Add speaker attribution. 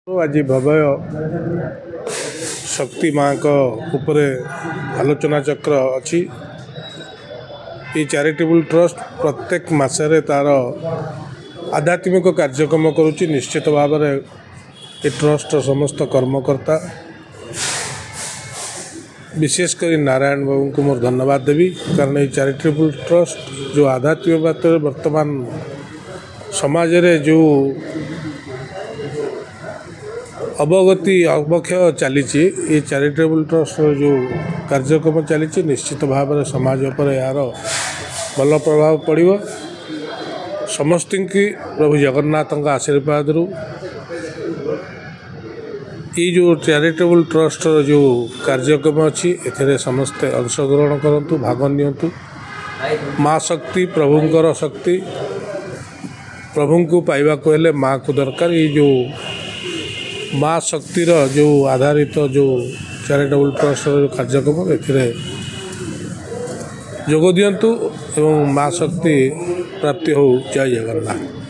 Speaker 1: आज भवय शक्ति माँ को उपरे आलोचना चक्र अच्छी ये चैरिटेबल ट्रस्ट प्रत्येक मासरे तार आध्यात्मिक कार्यक्रम करुच्ची। निश्चित भाव में ये ट्रस्ट समस्त कर्मकर्ता विशेषकर नारायण बाबू को मोर धन्यवाद देवी, कारण ये चैरिटेबल ट्रस्ट जो आध्यात्मिक बात वर्तमान समाज रे जो अवगति अवक्षय चली ये चैरिटेबल ट्रस्ट जो कार्यक्रम चली निश्चित भाव में समाज पर यार भल प्रभाव पड़ो। समस्त की प्रभु जगन्नाथ आशीर्वाद ये जो चैरिटेबल ट्रस्ट जो कार्यक्रम अच्छी ए समस्ते अंशग्रहण करूँ, भाग नियंतु। माँ शक्ति प्रभुंकर शक्ति, प्रभु को पाइबा को हेले माँ को दरकार। ये जो माँ शक्तिर जो आधारित जो चैरिटेबल ट्रस्ट कार्यक्रम ए जोग दियंतु एवं माँ शक्ति प्राप्ति हो। जय जगन्नाथ।